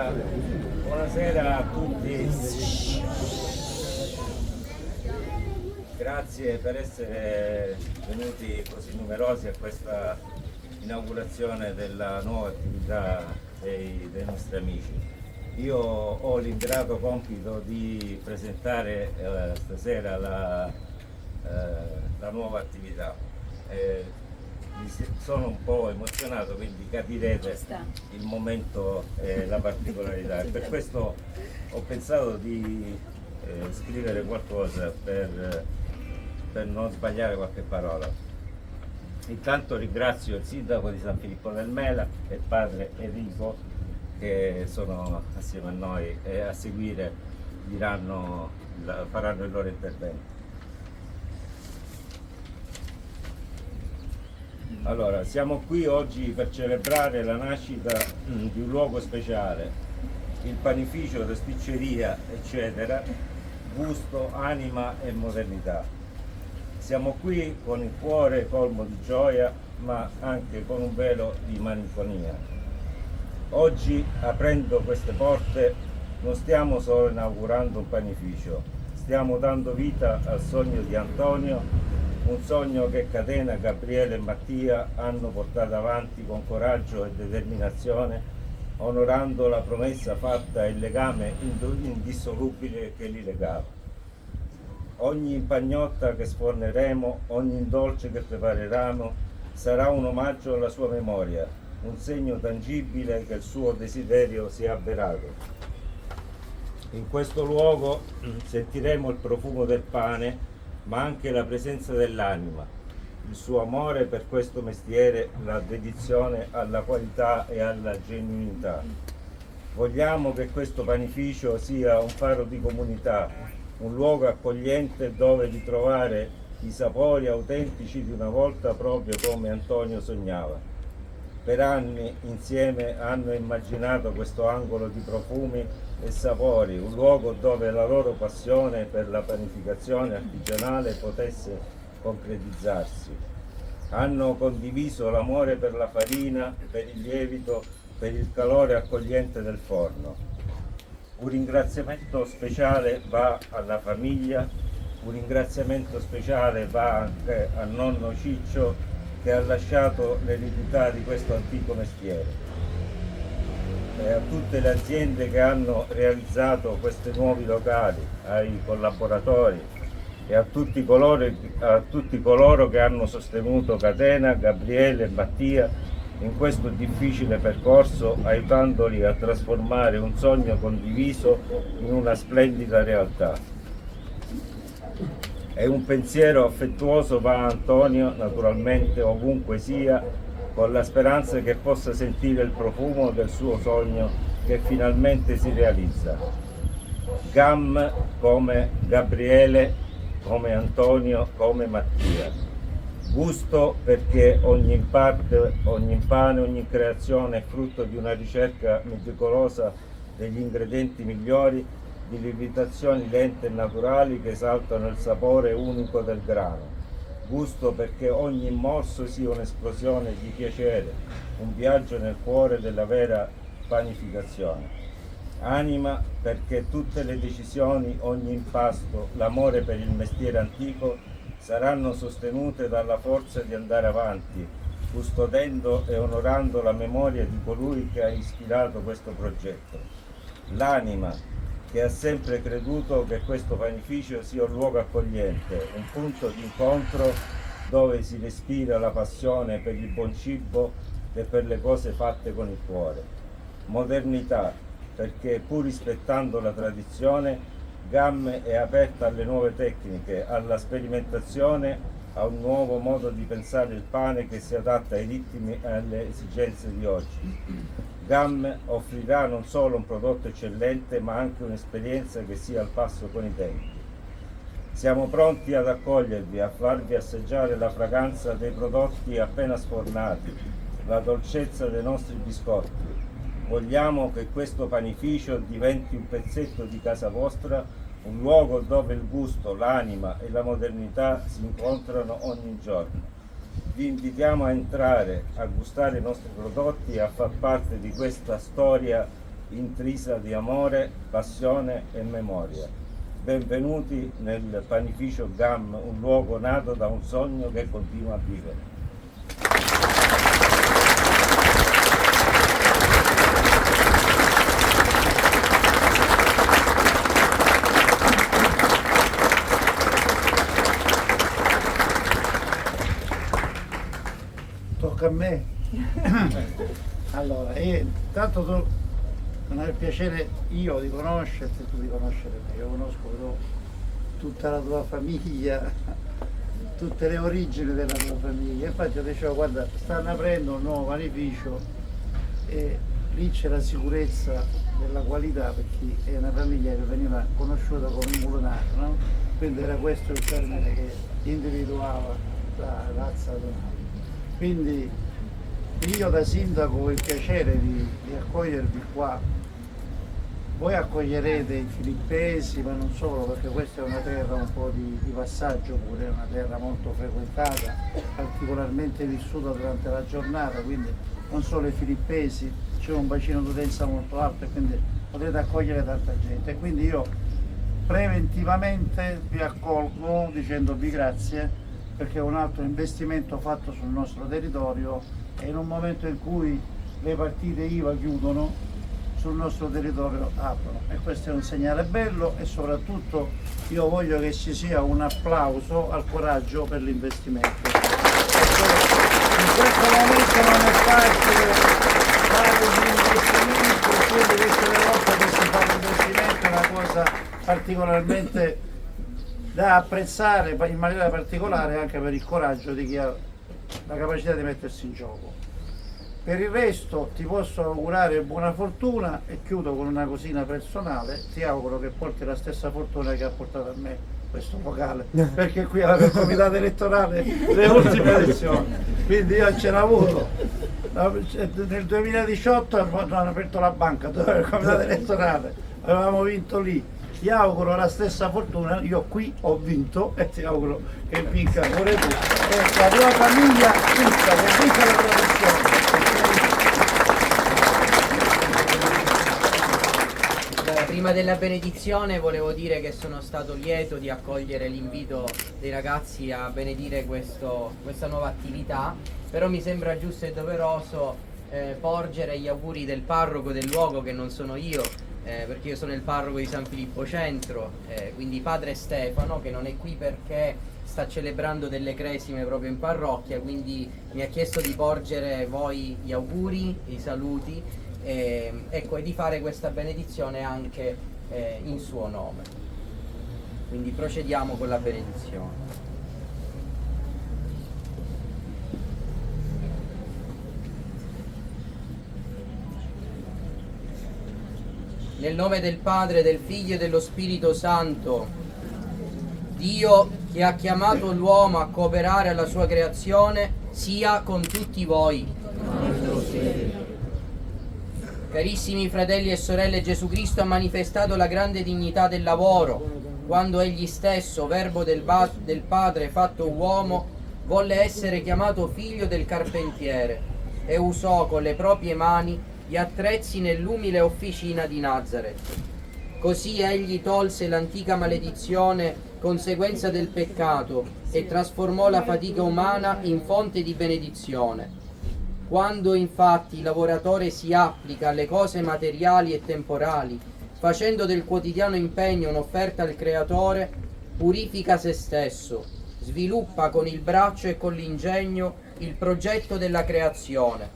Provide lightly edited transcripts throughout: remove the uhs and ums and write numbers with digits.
Buonasera a tutti, grazie per essere venuti così numerosi a questa inaugurazione della nuova attività dei nostri amici. Io ho l'ingrato compito di presentare stasera la nuova attività. Sono un po' emozionato, quindi capirete il momento e la particolarità. E per questo ho pensato di scrivere qualcosa per non sbagliare qualche parola. Intanto ringrazio il sindaco di San Filippo del Mela e il padre Enrico che sono assieme a noi e a seguire faranno il loro intervento. Allora, siamo qui oggi per celebrare la nascita di un luogo speciale, il panificio, rosticceria, eccetera, gusto, anima e modernità. Siamo qui con il cuore colmo di gioia, ma anche con un velo di malinconia. Oggi, aprendo queste porte, non stiamo solo inaugurando un panificio, stiamo dando vita al sogno di Antonio, un sogno che Catena, Gabriele e Mattia hanno portato avanti con coraggio e determinazione, onorando la promessa fatta e il legame indissolubile che li legava. Ogni impagnotta che sforneremo, ogni dolce che prepareremo, sarà un omaggio alla sua memoria, un segno tangibile che il suo desiderio sia avverato. In questo luogo sentiremo il profumo del pane, ma anche la presenza dell'anima, il suo amore per questo mestiere, la dedizione alla qualità e alla genuinità. Vogliamo che questo panificio sia un faro di comunità, un luogo accogliente dove ritrovare i sapori autentici di una volta, proprio come Antonio sognava. Per anni insieme hanno immaginato questo angolo di profumi e sapori, un luogo dove la loro passione per la panificazione artigianale potesse concretizzarsi. Hanno condiviso l'amore per la farina, per il lievito, per il calore accogliente del forno. Un ringraziamento speciale va alla famiglia, un ringraziamento speciale va anche a nonno Ciccio che ha lasciato l'eredità di questo antico mestiere. E a tutte le aziende che hanno realizzato questi nuovi locali, ai collaboratori e a tutti coloro che hanno sostenuto Catena, Gabriele e Mattia in questo difficile percorso, aiutandoli a trasformare un sogno condiviso in una splendida realtà. E un pensiero affettuoso va a Antonio, naturalmente, ovunque sia, con la speranza che possa sentire il profumo del suo sogno che finalmente si realizza. Gam come Gabriele, come Antonio, come Mattia. Gusto perché ogni pane, ogni creazione è frutto di una ricerca meticolosa degli ingredienti migliori, di lievitazioni lente e naturali che esaltano il sapore unico del grano. Gusto perché ogni morso sia un'esplosione di piacere, un viaggio nel cuore della vera panificazione. Anima perché tutte le decisioni, ogni impasto, l'amore per il mestiere antico saranno sostenute dalla forza di andare avanti, custodendo e onorando la memoria di colui che ha ispirato questo progetto. L'anima che ha sempre creduto che questo panificio sia un luogo accogliente, un punto di incontro dove si respira la passione per il buon cibo e per le cose fatte con il cuore. Modernità, perché pur rispettando la tradizione, Gamme è aperta alle nuove tecniche, alla sperimentazione, a un nuovo modo di pensare il pane che si adatta ai ritmi e alle esigenze di oggi. Gam offrirà non solo un prodotto eccellente, ma anche un'esperienza che sia al passo con i tempi. Siamo pronti ad accogliervi, a farvi assaggiare la fragranza dei prodotti appena sfornati, la dolcezza dei nostri biscotti. Vogliamo che questo panificio diventi un pezzetto di casa vostra, un luogo dove il gusto, l'anima e la modernità si incontrano ogni giorno. Vi invitiamo a entrare, a gustare i nostri prodotti e a far parte di questa storia intrisa di amore, passione e memoria. Benvenuti nel panificio GAM, un luogo nato da un sogno che continua a vivere. Tocca a me. Allora, tanto tu non hai il piacere io di conoscerti e tu di conoscere me. Io conosco tutta la tua famiglia, tutte le origini della tua famiglia. Infatti io dicevo, guarda, stanno aprendo un nuovo panificio e lì c'è la sicurezza della qualità, perché è una famiglia che veniva conosciuta come Mulinaro, no? Quindi era questo il termine che individuava la razza donata. Quindi io da sindaco ho il piacere di accogliervi qua. Voi accoglierete i filippesi, ma non solo, perché questa è una terra un po' di passaggio pure, è una terra molto frequentata, particolarmente vissuta durante la giornata, quindi non solo i filippesi, c'è un bacino d'utenza molto alto e quindi potete accogliere tanta gente. E quindi io preventivamente vi accolgo dicendovi grazie, perché è un altro investimento fatto sul nostro territorio e in un momento in cui le partite IVA chiudono, sul nostro territorio aprono, e questo è un segnale bello. E soprattutto io voglio che ci sia un applauso al coraggio per l'investimento. In questo momento non è facile fare un investimento, quindi tutte le volte che si fa l'investimento è una cosa particolarmente da apprezzare, in maniera particolare anche per il coraggio di chi ha la capacità di mettersi in gioco. Per il resto ti posso augurare buona fortuna e chiudo con una cosina personale. Ti auguro che porti la stessa fortuna che ha portato a me questo locale, perché qui aveva il comitato elettorale le ultime elezioni, quindi io ce l'auguro. Nel 2018 hanno aperto la banca, dove era il comitato elettorale, avevamo vinto lì. Ti auguro la stessa fortuna, io qui ho vinto e ti auguro che vinca pure tu e la tua famiglia tutta, che vinca la tradizione. Prima della benedizione volevo dire che sono stato lieto di accogliere l'invito dei ragazzi a benedire questa nuova attività, però mi sembra giusto e doveroso porgere gli auguri del parroco del luogo, che non sono io, perché io sono il parroco di San Filippo Centro, quindi padre Stefano, che non è qui perché sta celebrando delle cresime proprio in parrocchia, quindi mi ha chiesto di porgere voi gli auguri, i saluti, ecco, e di fare questa benedizione anche in suo nome. Quindi procediamo con la benedizione. Nel nome del Padre, del Figlio e dello Spirito Santo, Dio che ha chiamato l'uomo a cooperare alla sua creazione, sia con tutti voi. Carissimi fratelli e sorelle, Gesù Cristo ha manifestato la grande dignità del lavoro, quando egli stesso, verbo del Padre fatto uomo, volle essere chiamato figlio del carpentiere e usò con le proprie mani gli attrezzi nell'umile officina di Nazareth. Così egli tolse l'antica maledizione, conseguenza del peccato, e trasformò la fatica umana in fonte di benedizione. Quando infatti il lavoratore si applica alle cose materiali e temporali, facendo del quotidiano impegno un'offerta al Creatore, purifica se stesso, sviluppa con il braccio e con l'ingegno il progetto della creazione.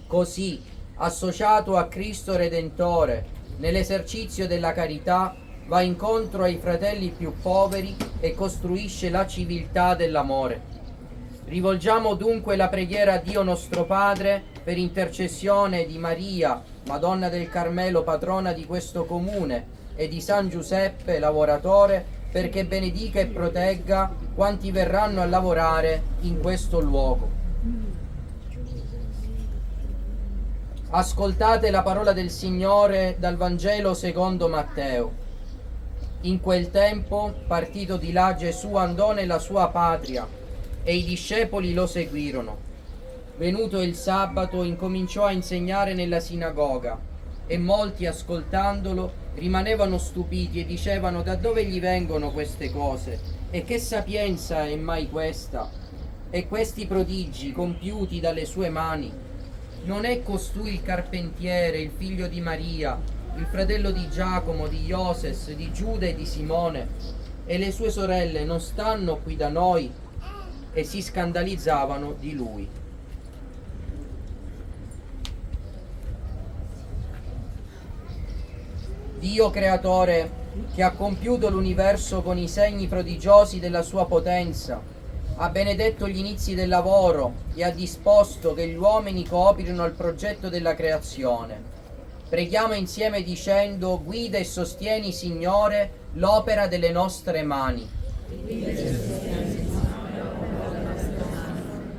Così, associato a Cristo Redentore, nell'esercizio della carità, va incontro ai fratelli più poveri e costruisce la civiltà dell'amore. Rivolgiamo dunque la preghiera a Dio nostro Padre per intercessione di Maria, Madonna del Carmelo, patrona di questo comune, e di San Giuseppe, lavoratore, perché benedica e protegga quanti verranno a lavorare in questo luogo. Ascoltate la parola del Signore dal Vangelo secondo Matteo. In quel tempo, partito di là, Gesù andò nella sua patria e i discepoli lo seguirono. Venuto il sabato, incominciò a insegnare nella sinagoga, E molti, ascoltandolo, rimanevano stupiti e dicevano: da dove gli vengono queste cose? E che sapienza è mai questa? E questi prodigi compiuti dalle sue mani? Non è costui il carpentiere, il figlio di Maria, il fratello di Giacomo, di Ioses, di Giuda e di Simone? E le sue sorelle non stanno qui da noi? E si scandalizzavano di lui. Dio creatore, che ha compiuto l'universo con i segni prodigiosi della sua potenza, ha benedetto gli inizi del lavoro e ha disposto che gli uomini cooperino al progetto della creazione. Preghiamo insieme dicendo: guida e sostieni, Signore, l'opera delle nostre mani.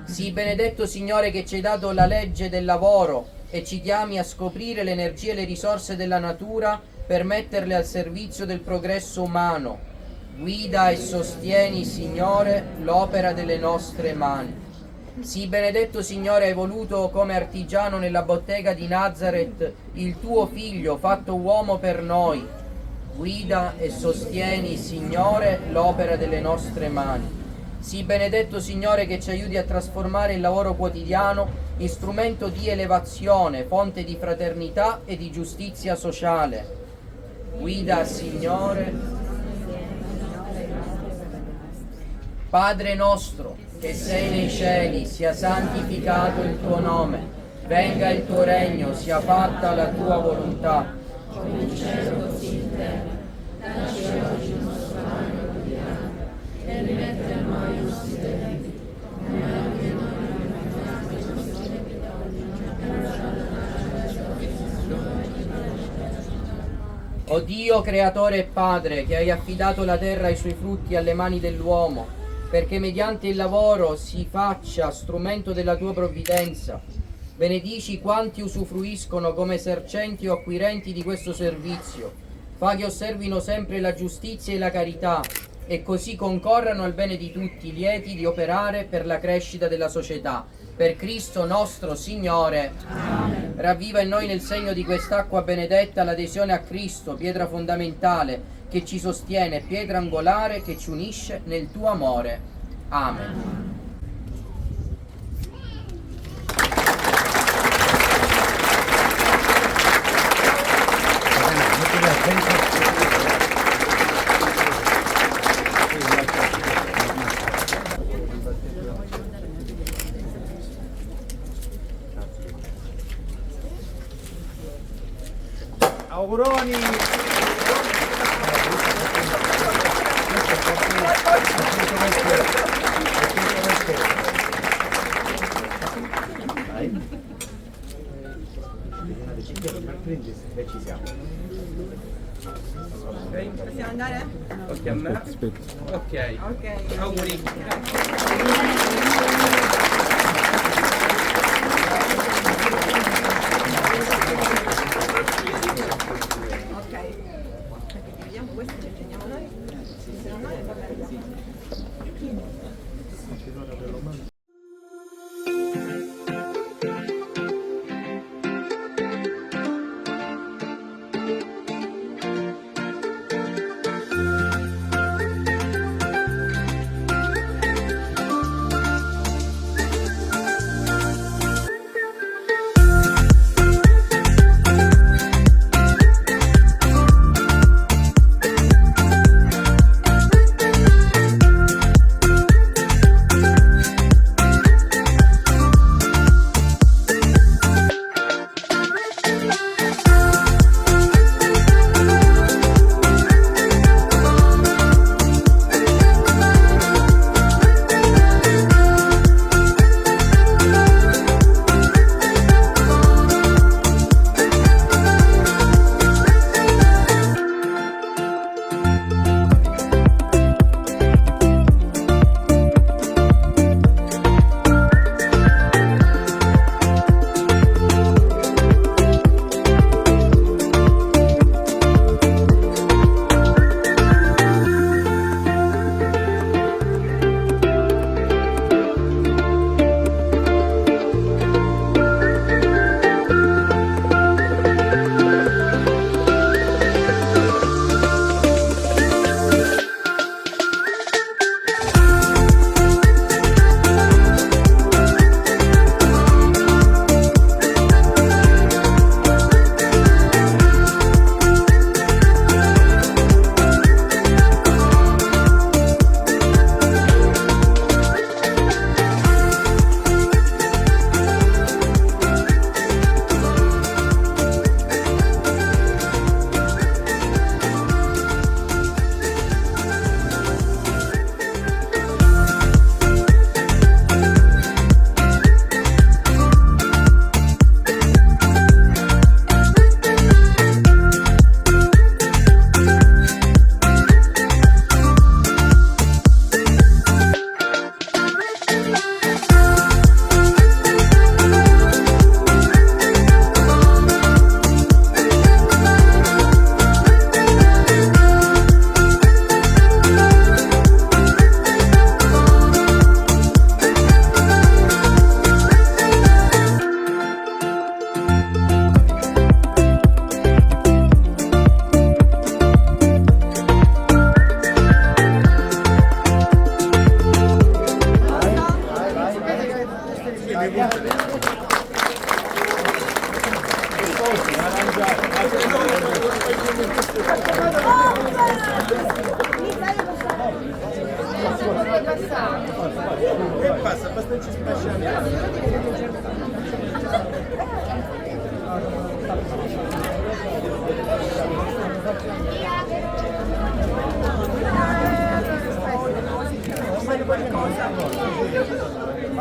Sii benedetto, Signore, che ci hai dato la legge del lavoro e ci chiami a scoprire le energie e le risorse della natura per metterle al servizio del progresso umano. Guida e sostieni, Signore, l'opera delle nostre mani. Sii benedetto, Signore, hai voluto come artigiano nella bottega di Nazareth il tuo figlio fatto uomo per noi. Guida e sostieni, Signore, l'opera delle nostre mani. Sii benedetto, Signore, che ci aiuti a trasformare il lavoro quotidiano in strumento di elevazione, fonte di fraternità e di giustizia sociale. Guida, Signore. Padre nostro, che sei nei cieli, sia santificato il tuo nome. Venga il tuo regno, sia fatta la tua volontà. Come in cielo così in terra. Dacci oggi il nostro pane quotidiano e rimetti a noi i nostri debiti, come anche noi rimettiamo ai nostri debitori, e non ci O Dio, creatore e Padre, che hai affidato la terra e i suoi frutti alle mani dell'uomo, perché mediante il lavoro si faccia strumento della tua provvidenza, benedici quanti usufruiscono come esercenti o acquirenti di questo servizio, fa che osservino sempre la giustizia e la carità, e così concorrano al bene di tutti, lieti di operare per la crescita della società. Per Cristo nostro Signore. Amen. Ravviva in noi nel segno di quest'acqua benedetta l'adesione a Cristo, pietra fondamentale che ci sostiene, pietra angolare che ci unisce nel tuo amore. Amen. Auguroni! Possiamo andare? Ok, a me? Ok. Ok. Auguri. Ok. Vediamo questo, ce li teniamo noi. Se non noi va bene.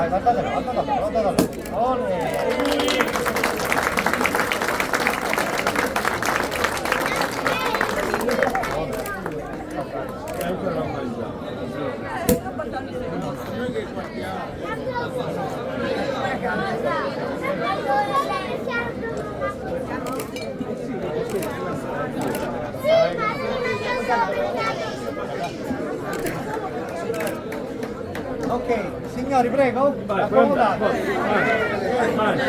Vai, guardate là. Ole! Ok, signori, prego, accomodate. Vai.